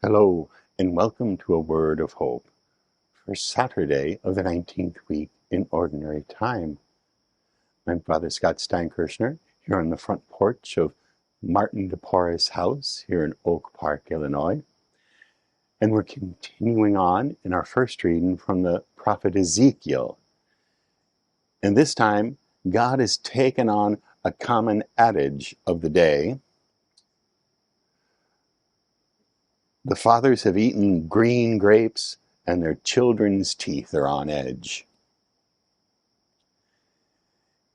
Hello, and welcome to a Word of Hope for Saturday of the 19th week in Ordinary Time. I'm Father Scott Steinkerchner here on the front porch of Martin de Porres' house here in Oak Park, Illinois. And we're continuing on in our first reading from the prophet Ezekiel. And this time, God has taken on a common adage of the day. The fathers have eaten green grapes, and their children's teeth are on edge.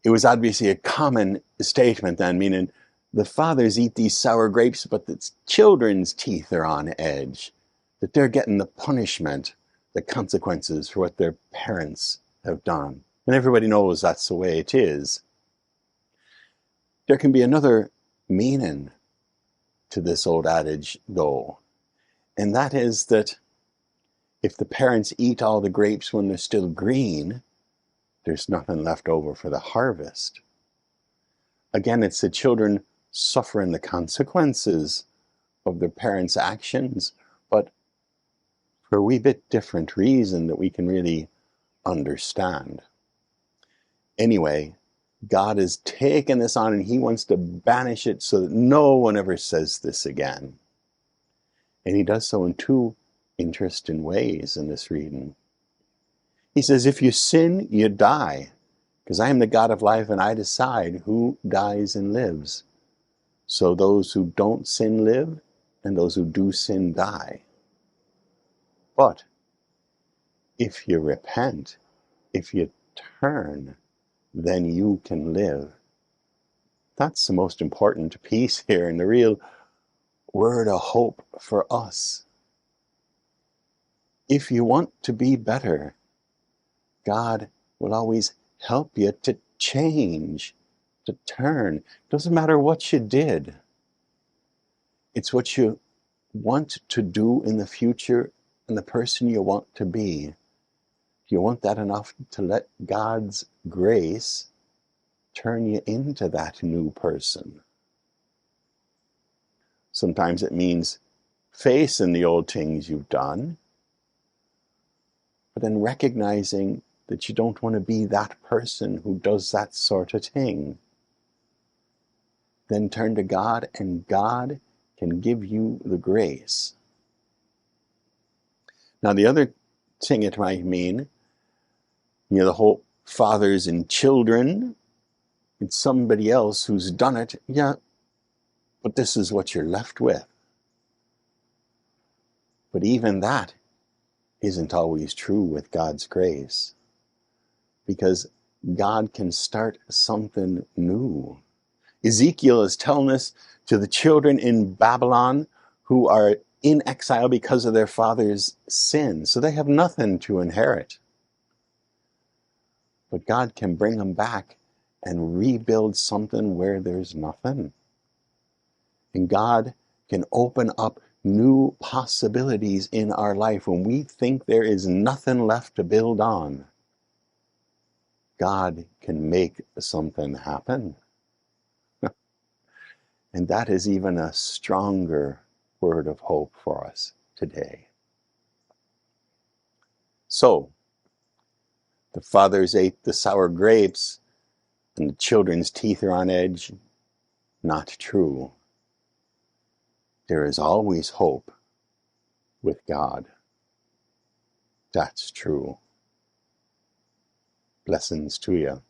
It was obviously a common statement then, meaning the fathers eat these sour grapes, but the children's teeth are on edge, that they're getting the punishment, the consequences for what their parents have done. And everybody knows that's the way it is. There can be another meaning to this old adage, though, and that is that if the parents eat all the grapes when they're still green, there's nothing left over for the harvest. Again, it's the children suffering the consequences of their parents' actions, but for a wee bit different reason that we can really understand. Anyway, God has taken this on and he wants to banish it so that no one ever says this again. And he does so in two interesting ways in this reading. He says, if you sin, you die, because I am the God of life and I decide who dies and lives. So those who don't sin live, and those who do sin die. But if you repent, if you turn, then you can live. That's the most important piece here and the real word of hope for us. If you want to be better, God will always help you to change, to turn. Doesn't matter what you did. It's what you want to do in the future and the person you want to be. You want that enough to let God's grace turn you into that new person. Sometimes it means facing the old things you've done, but then recognizing that you don't want to be that person who does that sort of thing. Then turn to God, and God can give you the grace. Now, the other thing it might mean, the whole fathers and children, it's somebody else who's done it, but this is what you're left with. But even that isn't always true with God's grace, because God can start something new. Ezekiel is telling us to the children in Babylon who are in exile because of their father's sin. So they have nothing to inherit. But God can bring them back and rebuild something where there's nothing. And God can open up new possibilities in our life when we think there is nothing left to build on. God can make something happen. And that is even a stronger word of hope for us today. So, the fathers ate the sour grapes and the children's teeth are on edge. Not true. There is always hope with God. That's true. Blessings to you.